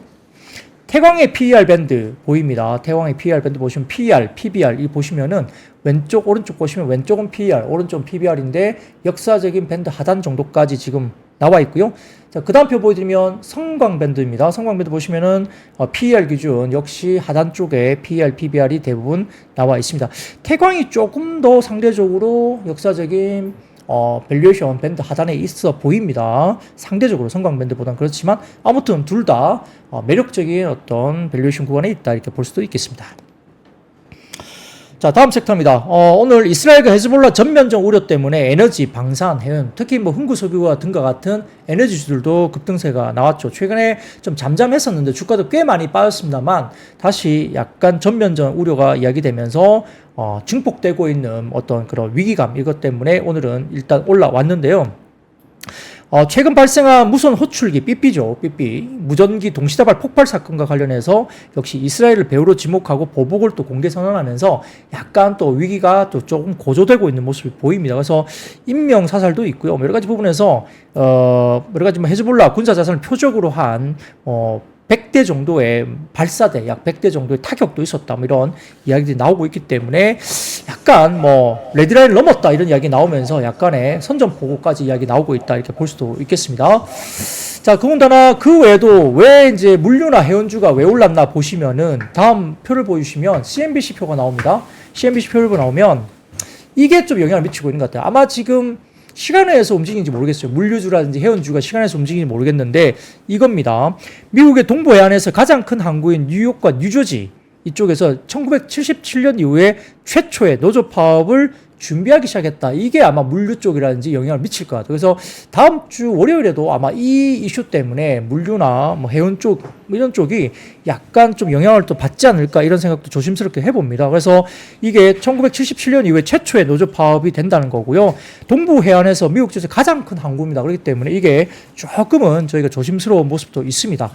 태광의 PER 밴드 보입니다. 태광의 PER 밴드 보시면 PER, PBR 이 보시면은 왼쪽 오른쪽 보시면 왼쪽은 PER, 오른쪽은 PBR인데 역사적인 밴드 하단 정도까지 지금 나와 있고요. 자, 그 다음 표 보여드리면 성광 밴드입니다. 성광 밴드 보시면은 PER 기준 역시 하단 쪽에 PER, PBR이 대부분 나와 있습니다. 태광이 조금 더 상대적으로 역사적인 밸류에이션 밴드 하단에 있어 보입니다. 상대적으로 성광 밴드보다는 그렇지만 아무튼 둘 다 매력적인 어떤 밸류에이션 구간에 있다 이렇게 볼 수도 있겠습니다. 자, 다음 섹터입니다. 오늘 이스라엘과 헤즈볼라 전면전 우려 때문에 에너지, 방산, 해운, 특히 뭐 흥구 석유와 등과 같은 에너지주들도 급등세가 나왔죠. 최근에 좀 잠잠했었는데 주가도 꽤 많이 빠졌습니다만 다시 약간 전면전 우려가 이야기되면서 증폭되고 있는 어떤 그런 위기감 이것 때문에 오늘은 일단 올라왔는데요. 최근 발생한 무선 호출기 삐삐죠. 삐삐 무전기 동시다발 폭발 사건과 관련해서 역시 이스라엘을 배후로 지목하고 보복을 또 공개 선언하면서 약간 또 위기가 또 조금 고조되고 있는 모습이 보입니다. 그래서 인명 사살도 있고요. 여러 가지 부분에서 여러 가지 뭐 헤즈볼라 군사 자산을 표적으로 한 100대 정도의 발사대, 약 100대 정도의 타격도 있었다. 뭐 이런 이야기들이 나오고 있기 때문에 약간 뭐 레드라인을 넘었다 이런 이야기 나오면서 약간의 선전포고까지 이야기 나오고 있다 이렇게 볼 수도 있겠습니다. 자, 더군다나 그 외에도 왜 이제 물류나 해운주가 왜 올랐나 보시면은 다음 표를 보여주시면 CNBC 표가 나옵니다. CNBC 표를 나오면 이게 좀 영향을 미치고 있는 것 같아요. 아마 지금 시간에서 움직이는지 모르겠어요. 물류주라든지 해운주가 시간에서 움직이는지 모르겠는데 이겁니다. 미국의 동부 해안에서 가장 큰 항구인 뉴욕과 뉴저지 이쪽에서 1977년 이후에 최초의 노조 파업을 준비하기 시작했다. 이게 아마 물류 쪽이라든지 영향을 미칠 것 같아요. 그래서 다음 주 월요일에도 아마 이 이슈 때문에 물류나 뭐 해운 쪽 이런 쪽이 약간 좀 영향을 또 받지 않을까 이런 생각도 조심스럽게 해봅니다. 그래서 이게 1977년 이후에 최초의 노조 파업이 된다는 거고요. 동부 해안에서 미국 쪽에서 가장 큰 항구입니다. 그렇기 때문에 이게 조금은 저희가 조심스러운 모습도 있습니다.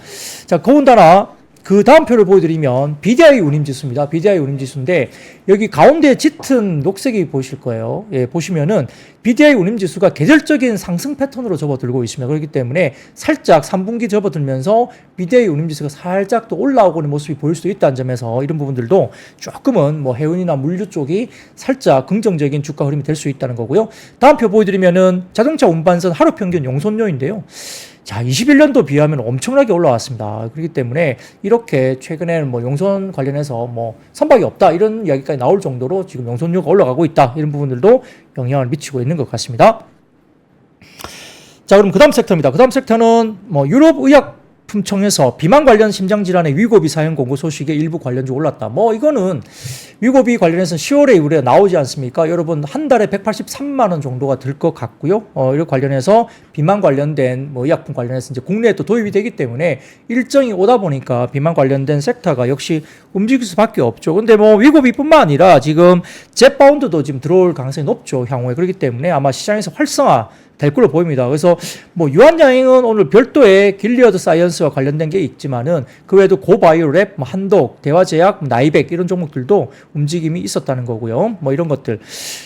자, 더군다나 그 다음 표를 보여드리면 BDI 운임지수입니다. BDI 운임지수인데 여기 가운데 짙은 녹색이 보이실 거예요. 예, 보시면은 BDI 운임지수가 계절적인 상승 패턴으로 접어들고 있습니다. 그렇기 때문에 살짝 3분기 접어들면서 BDI 운임지수가 살짝 또 올라오고 있는 모습이 보일 수 있다는 점에서 이런 부분들도 조금은 뭐 해운이나 물류 쪽이 살짝 긍정적인 주가 흐름이 될 수 있다는 거고요. 다음 표 보여드리면은 자동차 운반선 하루 평균 용선료인데요. 자, 21년도 비하면 엄청나게 올라왔습니다. 그렇기 때문에 이렇게 최근에는 뭐 용선 관련해서 뭐 선박이 없다 이런 이야기까지 나올 정도로 지금 용선료가 올라가고 있다 이런 부분들도 영향을 미치고 있는 것 같습니다. 자, 그럼 그 다음 섹터입니다. 그 다음 섹터는 뭐 유럽 의약품청에서 비만 관련 심장질환의 위고비 사용 공고 소식에 일부 관련주 올랐다. 뭐 이거는 위고비 관련해서 10월에 우리가 나오지 않습니까? 여러분 한 달에 183만 원 정도가 들 것 같고요. 이런 관련해서 비만 관련된 뭐 의약품 관련해서 이제 국내에 또 도입이 되기 때문에 일정이 오다 보니까 비만 관련된 섹터가 역시 움직일 수밖에 없죠. 근데 뭐 위고비뿐만 아니라 지금 젯바운드도 지금 들어올 가능성이 높죠. 향후에. 그렇기 때문에 아마 시장에서 활성화 될 걸로 보입니다. 그래서 뭐 유한양행은 오늘 별도의 길리어드 사이언스와 관련된 게 있지만은 그 외에도 고바이오랩, 뭐 한독, 대화제약, 나이백 이런 종목들도 움직임이 있었다는 거고요. 뭐 이런 것들.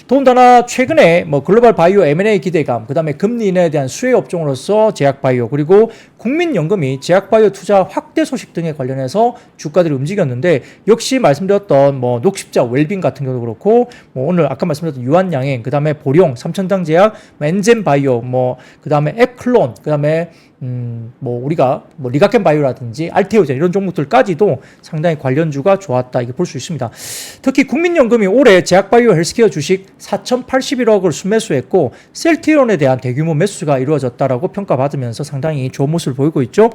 더군다나 최근에 뭐 글로벌 바이오 M&A 기대감, 그다음에 금리 인하에 대한 수혜 업종으로서 제약바이오 그리고 국민연금이 제약바이오 투자 확대 소식 등에 관련해서 주가들이 움직였는데 역시 말씀드렸던 뭐 녹십자 웰빙 같은 경우도 그렇고 뭐 오늘 아까 말씀드렸던 유한양행, 그다음에 보령, 삼천당제약, 엔젠 바이오 뭐 그다음에 에클론, 그다음에 뭐 우리가 뭐 리가켄 바이오라든지 알테오젠 이런 종목들까지도 상당히 관련주가 좋았다 이게 볼 수 있습니다. 특히 국민연금이 올해 제약바이오 헬스케어 주식 4,081억을 순매수했고 셀티론에 대한 대규모 매수가 이루어졌다라고 평가받으면서 상당히 좋은 모습을 보이고 있죠.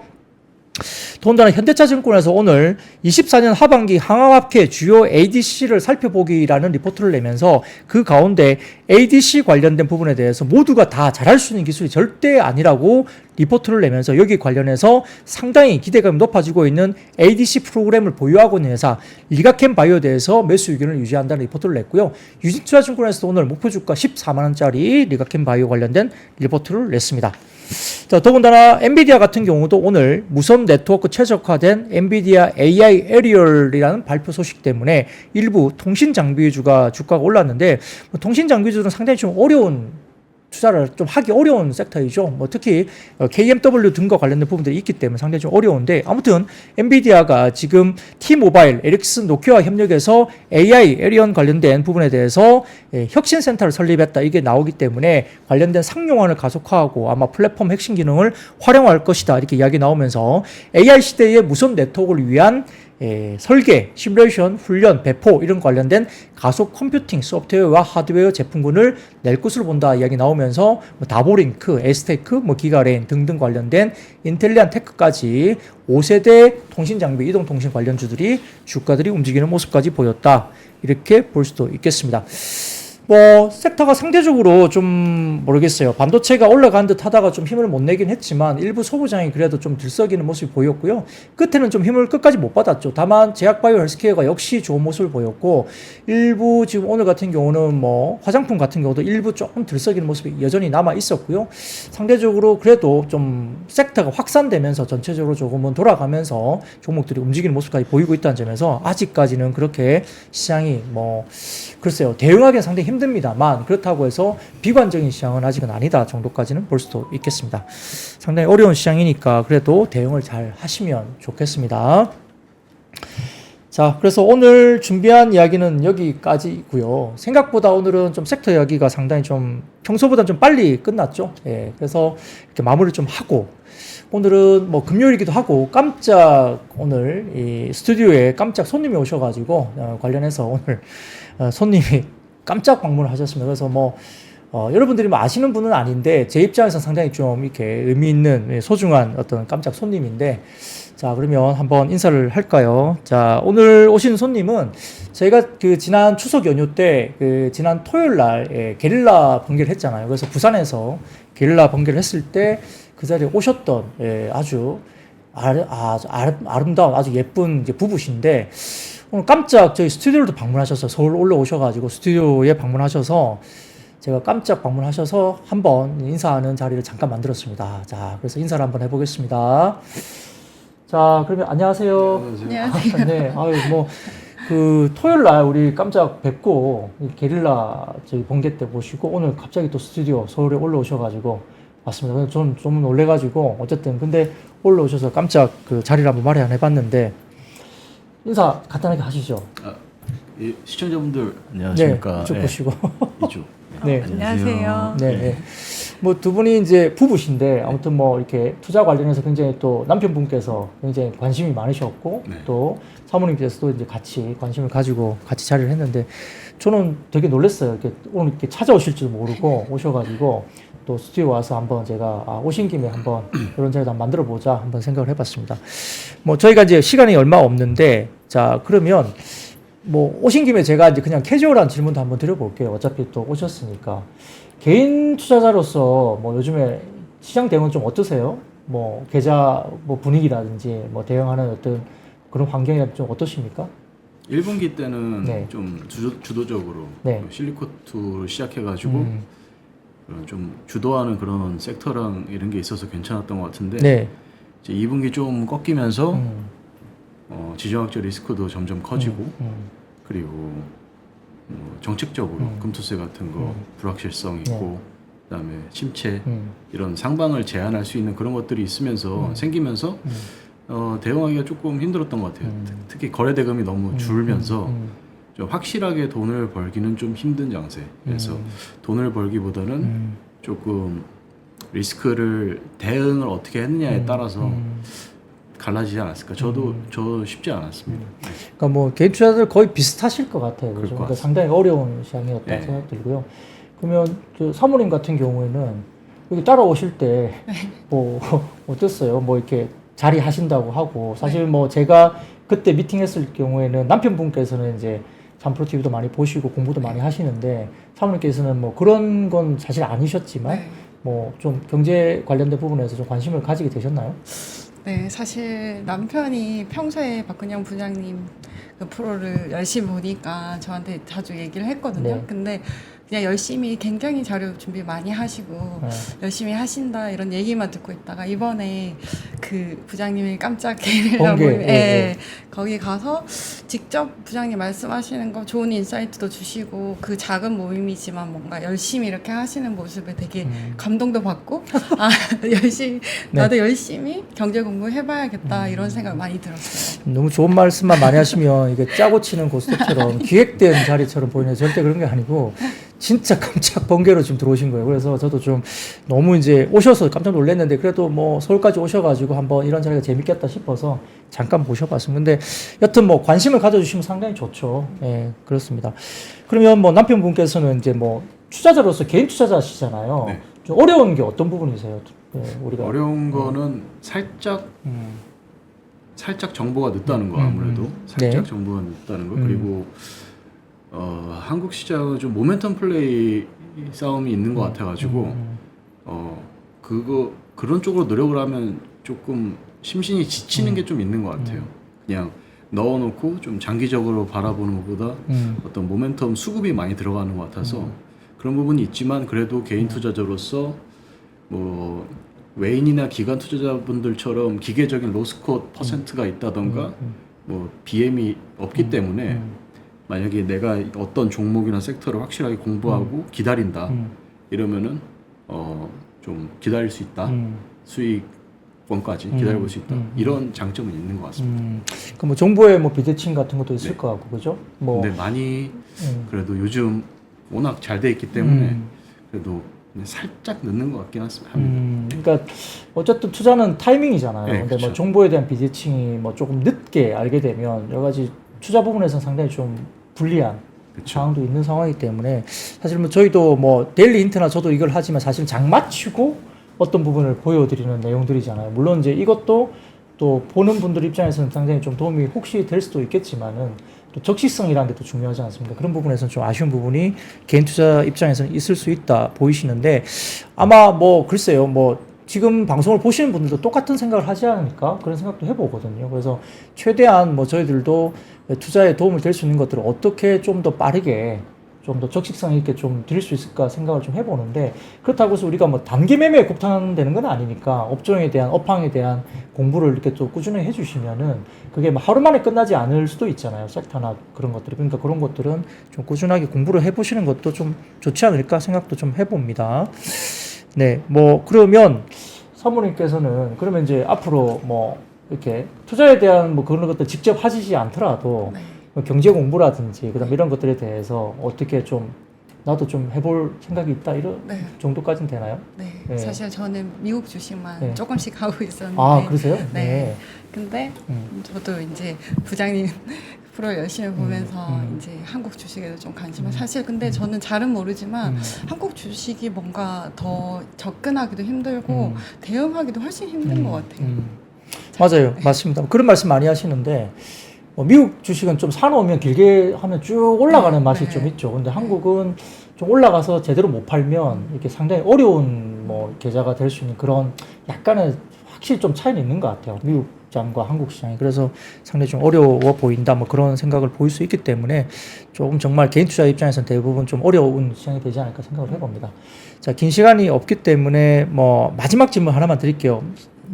더군다나 현대차증권에서 오늘 24년 하반기 항암학회 주요 ADC를 살펴보기라는 리포트를 내면서 그 가운데 ADC 관련된 부분에 대해서 모두가 다 잘할 수 있는 기술이 절대 아니라고 리포트를 내면서 여기 관련해서 상당히 기대감이 높아지고 있는 ADC 프로그램을 보유하고 있는 회사 리가켄 바이오에 대해서 매수 의견을 유지한다는 리포트를 냈고요. 유진투자증권에서도 오늘 목표주가 14만원짜리 리가켄 바이오 관련된 리포트를 냈습니다. 자, 더군다나 엔비디아 같은 경우도 오늘 무선 네트워크 최적화된 엔비디아 AI 에리얼이라는 발표 소식 때문에 일부 통신 장비주가 주가가 올랐는데 통신 장비주는 상당히 좀 어려운 투자를 좀 하기 어려운 섹터이죠. 뭐 특히 KMW 등과 관련된 부분들이 있기 때문에 상당히 좀 어려운데 아무튼 엔비디아가 지금 T모바일, 에릭슨, 노키아와 협력해서 AI 에리언 관련된 부분에 대해서 혁신센터를 설립했다. 이게 나오기 때문에 관련된 상용화를 가속화하고 아마 플랫폼 핵심 기능을 활용할 것이다. 이렇게 이야기 나오면서 AI 시대의 무선 네트워크를 위한 설계, 시뮬레이션, 훈련, 배포 이런 관련된 가속 컴퓨팅 소프트웨어와 하드웨어 제품군을 낼 것으로 본다 이야기 나오면서 뭐 다보링크, 에스테크, 뭐 기가레인 등등 관련된 인텔리안 테크까지 5세대 통신 장비, 이동 통신 관련주들이 주가들이 움직이는 모습까지 보였다. 이렇게 볼 수도 있겠습니다. 뭐 섹터가 상대적으로 좀 모르겠어요. 반도체가 올라간 듯 하다가 좀 힘을 못 내긴 했지만 일부 소부장이 그래도 좀 들썩이는 모습이 보였고요. 끝에는 좀 힘을 끝까지 못 받았죠. 다만 제약바이오 헬스케어가 역시 좋은 모습을 보였고, 일부 지금 오늘 같은 경우는 뭐 화장품 같은 경우도 일부 조금 들썩이는 모습이 여전히 남아 있었고요. 상대적으로 그래도 좀 섹터가 확산되면서 전체적으로 조금은 돌아가면서 종목들이 움직이는 모습까지 보이고 있다는 점에서 아직까지는 그렇게 시장이 뭐 글쎄요, 대응하기는 상당히 힘듭니다만 그렇다고 해서 비관적인 시장은 아직은 아니다 정도까지는 볼 수도 있겠습니다. 상당히 어려운 시장이니까 그래도 대응을 잘 하시면 좋겠습니다. 자, 그래서 오늘 준비한 이야기는 여기까지고요. 생각보다 오늘은 좀 섹터 이야기가 상당히 좀 평소보다 좀 빨리 끝났죠. 예, 그래서 이렇게 마무리를 좀 하고, 오늘은 뭐 금요일이기도 하고 깜짝 오늘 이 스튜디오에 깜짝 손님이 오셔가지고 관련해서 오늘 손님이 깜짝 방문을 하셨습니다. 그래서 뭐 여러분들이 뭐 아시는 분은 아닌데 제 입장에서 상당히 좀 이렇게 의미 있는 소중한 어떤 깜짝 손님인데, 자, 그러면 한번 인사를 할까요? 자, 오늘 오신 손님은 저희가 그 지난 추석 연휴 때 그 지난 토요일 날 게릴라 번개를 했잖아요. 그래서 부산에서 게릴라 번개를 했을 때 그 자리에 오셨던 아주 아름다운 아주 예쁜 이제 부부신데, 오늘 깜짝 저희 스튜디오도 방문하셔서 서울 올라오셔가지고 스튜디오에 방문하셔서 제가 깜짝 방문하셔서 한번 인사하는 자리를 잠깐 만들었습니다. 자, 그래서 인사를 한번 해보겠습니다. 자, 그러면 안녕하세요. 안녕하세요. 네, 아유 뭐 그 토요일 날 우리 깜짝 뵙고 게릴라 저기 번개 때 보시고 오늘 갑자기 또 스튜디오 서울에 올라오셔가지고 왔습니다. 저는 좀 놀래가지고 어쨌든 근데 올라오셔서 깜짝 그 자리를 한번 마련 해봤는데 인사 간단하게 하시죠. 예, 시청자분들 안녕하십니까. 네, 이쪽 보시고. 이쪽. 네. 안녕하세요. 네, 네. 뭐 두 분이 이제 부부신데 아무튼 뭐 이렇게 투자 관련해서 굉장히 또 남편분께서 굉장히 관심이 많으셨고 네. 또 사모님께서도 이제 같이 관심을 가지고 같이 자리를 했는데 저는 되게 놀랐어요. 이렇게 오늘 이렇게 찾아오실 줄 모르고 오셔가지고 또 스튜디오 와서 한번 제가 오신 김에 한번 이런 자리도 한번 만들어 보자 한번 생각을 해봤습니다. 뭐 저희가 이제 시간이 얼마 없는데, 자, 그러면 뭐 오신 김에 제가 이제 그냥 캐주얼한 질문도 한번 드려볼게요. 어차피 또 오셨으니까. 개인 투자자로서 뭐 요즘에 시장 대응은 좀 어떠세요? 뭐 계좌 뭐 분위기라든지 뭐 대응하는 어떤 그런 환경이 좀 어떠십니까? 1분기 때는 네. 좀 주도적으로 네. 실리코트를 시작해가지고 좀 주도하는 그런 섹터랑 이런 게 있어서 괜찮았던 것 같은데, 네. 이제 2분기 좀 꺾이면서 지정학적 리스크도 점점 커지고 그리고 정책적으로 금투세 같은 거 불확실성 있고 그다음에 침체 이런 상방을 제한할 수 있는 그런 것들이 있으면서 생기면서 대응하기가 조금 힘들었던 것 같아요. 특히 거래 대금이 너무 줄면서 좀 확실하게 돈을 벌기는 좀 힘든 장세. 그래서 돈을 벌기보다는 조금 리스크를 대응을 어떻게 했느냐에 따라서 갈라지지 않았을까. 저 쉽지 않았습니다. 그러니까 뭐 개인 투자자들 거의 비슷하실 것 같아요. 그럴 것 그러니까 같습니다. 상당히 어려운 시장이었다 네. 생각 들고요. 그러면 저 사모님 같은 경우에는 여기 따라오실 때 뭐 어땠어요? 뭐 이렇게 자리 하신다고 하고 사실 뭐 제가 그때 미팅했을 경우에는 남편분께서는 이제 잠프로 TV도 많이 보시고 공부도 많이 하시는데 사모님께서는 뭐 그런 건 사실 아니셨지만 네. 뭐 좀 경제 관련된 부분에서 좀 관심을 가지게 되셨나요? 네, 사실 남편이 평소에 박근영 부장님 그 프로를 열심히 보니까 저한테 자주 얘기를 했거든요. 네. 근데 그냥 열심히 굉장히 자료 준비 많이 하시고 네. 열심히 하신다 이런 얘기만 듣고 있다가 이번에 그 부장님이 깜짝 게릴라 번개, 모임, 예. 거기 가서 직접 부장님 말씀하시는 거 좋은 인사이트도 주시고 그 작은 모임이지만 뭔가 열심히 이렇게 하시는 모습에 되게 감동도 받고 아 열심히 네. 나도 열심히 경제 공부 해봐야겠다 이런 생각 많이 들었어요. 너무 좋은 말씀만 많이 하시면 이게 짜고 치는 고스톱처럼 기획된 자리처럼 보이는데 절대 그런 게 아니고 진짜 깜짝 번개로 지금 들어오신 거예요. 그래서 저도 좀 너무 이제 오셔서 깜짝 놀랐는데 그래도 뭐 서울까지 오셔가지고 한번 이런 자리가 재밌겠다 싶어서 잠깐 모셔봤습니다. 근데 여튼 뭐 관심을 가져주시면 상당히 좋죠. 예, 그렇습니다. 그러면 뭐 남편분께서는 이제 뭐 투자자로서 개인 투자자시잖아요. 네. 좀 어려운 게 어떤 부분이세요? 예, 우리가 어려운 거는 살짝 정보가 늦다는 거 아무래도 살짝 네. 정보가 늦다는 거 그리고 한국 시장은 좀 모멘텀 플레이 싸움이 있는 것 같아가지고 그런 쪽으로 노력을 하면 조금 심신이 지치는 게 좀 있는 것 같아요. 그냥 넣어놓고 좀 장기적으로 바라보는 것보다 어떤 모멘텀 수급이 많이 들어가는 것 같아서 그런 부분이 있지만 그래도 개인 투자자로서 뭐 외인이나 기관 투자자분들처럼 기계적인 로스콧 퍼센트가 있다던가 뭐 BM이 없기 때문에 만약에 내가 어떤 종목이나 섹터를 확실하게 공부하고 기다린다 이러면은 좀 기다릴 수 있다 수익권까지 기다려볼 수 있다 이런 장점은 있는 것 같습니다. 그뭐 정부의 뭐 비대칭 같은 것도 있을 네. 것 같고 그죠? 뭐 근데 많이 그래도 요즘 워낙 잘 돼 있기 때문에 그래도 그냥 살짝 늦는 것 같긴 합니다. 그러니까 어쨌든 투자는 타이밍이잖아요. 네, 근데 뭐 그렇죠. 정보에 대한 비대칭이 뭐 조금 늦게 알게 되면 여러 가지 투자 부분에서는 상당히 좀 불리한 그렇죠. 상황도 있는 상황이기 때문에 사실 뭐 저희도 뭐 데일리 힌트나 저도 이걸 하지만 사실 장 맞추고 어떤 부분을 보여드리는 내용들이잖아요. 물론 이제 이것도 또 보는 분들 입장에서는 상당히 좀 도움이 혹시 될 수도 있겠지만은 또 적시성이라는 게 또 중요하지 않습니까? 그런 부분에서는 좀 아쉬운 부분이 개인 투자 입장에서는 있을 수 있다 보이시는데 아마 뭐 글쎄요 뭐 지금 방송을 보시는 분들도 똑같은 생각을 하지 않을까 그런 생각도 해보거든요. 그래서 최대한 뭐 저희들도 투자에 도움을 될 수 있는 것들을 어떻게 좀 더 빠르게 좀 더 적식성 있게 좀 드릴 수 있을까 생각을 좀 해보는데 그렇다고 해서 우리가 뭐 단기 매매에 국한되는 건 아니니까 업종에 대한 업황에 대한 공부를 이렇게 또 꾸준히 해주시면은 그게 뭐 하루 만에 끝나지 않을 수도 있잖아요. 섹터나 그런 것들이. 그러니까 그런 것들은 좀 꾸준하게 공부를 해보시는 것도 좀 좋지 않을까 생각도 좀 해봅니다. 네, 뭐 그러면 사모님께서는 그러면 이제 앞으로 뭐 이렇게 투자에 대한 뭐 그런 것들 직접 하시지 않더라도 네. 뭐 경제 공부라든지 그다음 이런 것들에 대해서 어떻게 좀 나도 좀 해볼 생각이 있다 이런 네. 정도까지는 되나요? 네. 네. 사실 저는 미국 주식만 네. 조금씩 하고 있었는데. 아 그러세요? 네. 근데 음. 저도 이제 부장님 프로 열심히 보면서 이제 한국 주식에도 좀 관심을 사실 근데 저는 잘은 모르지만 한국 주식이 뭔가 더 접근하기도 힘들고 대응하기도 훨씬 힘든 것 같아요. 맞아요, 맞습니다. 그런 말씀 많이 하시는데 미국 주식은 좀 사놓으면 길게 하면 쭉 올라가는 맛이 네. 좀 있죠. 근데 한국은 좀 올라가서 제대로 못 팔면 이렇게 상당히 어려운 뭐 계좌가 될 수 있는 그런 약간의 확실히 좀 차이는 있는 것 같아요. 미국 시장과 한국 시장이. 그래서 상당히 좀 어려워 보인다. 뭐 그런 생각을 보일 수 있기 때문에 조금 정말 개인 투자 입장에서는 대부분 좀 어려운 시장이 되지 않을까 생각을 해봅니다. 자, 긴 시간이 없기 때문에 뭐 마지막 질문 하나만 드릴게요.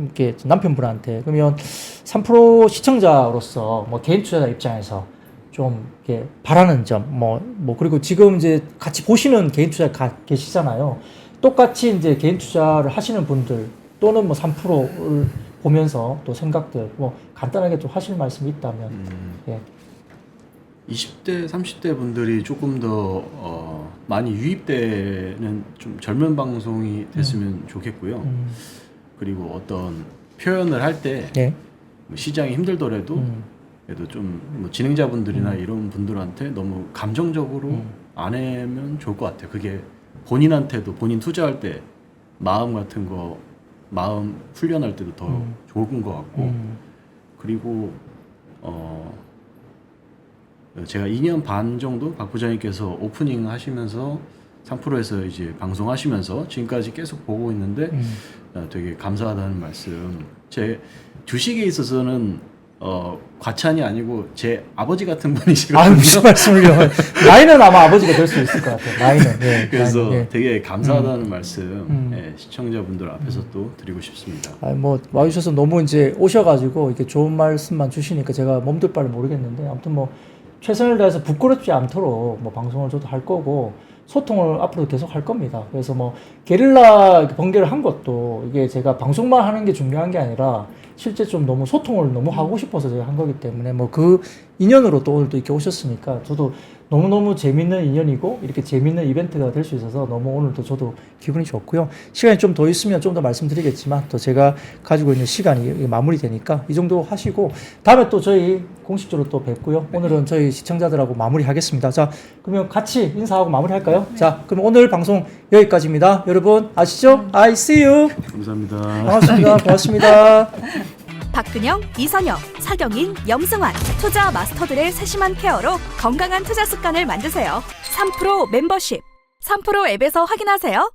이렇게 남편분한테. 그러면 3프로 시청자로서 뭐 개인 투자자 입장에서 좀 이렇게 바라는 점, 뭐 그리고 지금 이제 같이 보시는 개인 투자 계시잖아요. 똑같이 이제 개인 투자를 하시는 분들 또는 뭐 3%를 보면서 또 생각들 뭐 간단하게 좀 하실 말씀이 있다면. 예. 20대, 30대 분들이 조금 더 많이 유입되는 좀 젊은 방송이 됐으면 좋겠고요. 그리고 어떤 표현을 할 때 예. 시장이 힘들더라도 그래도 좀뭐 진행자분들이나 이런 분들한테 너무 감정적으로 안 하면 좋을 것 같아요. 그게 본인한테도 본인 투자할 때 마음 같은 거 마음 훈련할 때도 더 좋은 것 같고 그리고 제가 2년 반 정도 박 부장님께서 오프닝 하시면서 3프로에서 이제 방송하시면서 지금까지 계속 보고 있는데 되게 감사하다는 말씀. 제 주식에 있어서는 과찬이 아니고 제 아버지 같은 분이시거든요. 아 무슨 말씀을요? 나이는 아마 아버지가 될 수 있을 것 같아요. 나이는. 예, 그래서 나이는, 예. 되게 감사하다는 말씀 예, 시청자분들 앞에서 또 드리고 싶습니다. 아, 뭐 와주셔서 너무 이제 오셔가지고 이렇게 좋은 말씀만 주시니까 제가 몸둘 바를 모르겠는데 아무튼 뭐 최선을 다해서 부끄럽지 않도록 뭐 방송을 저도 할 거고 소통을 앞으로 계속 할 겁니다. 그래서 뭐 게릴라 번개를 한 것도 이게 제가 방송만 하는 게 중요한 게 아니라 실제 좀 너무 소통을 너무 하고 싶어서 제가 한 거기 때문에 뭐 그 인연으로 또 오늘 또 이렇게 오셨으니까 저도 너무너무 재밌는 인연이고 이렇게 재밌는 이벤트가 될 수 있어서 너무 오늘도 저도 기분이 좋고요. 시간이 좀 더 있으면 좀 더 말씀드리겠지만 또 제가 가지고 있는 시간이 마무리되니까 이 정도 하시고 다음에 또 저희 공식적으로 또 뵙고요. 오늘은 저희 시청자들하고 마무리하겠습니다. 자, 그러면 같이 인사하고 마무리할까요? 자, 그럼 오늘 방송 여기까지입니다. 여러분 아시죠? I see you. 감사합니다. 반갑습니다. 고맙습니다. 박근영, 이선영, 사경인, 염승환 투자 마스터들의 세심한 케어로 건강한 투자 습관을 만드세요. 3프로 멤버십 3프로 앱에서 확인하세요.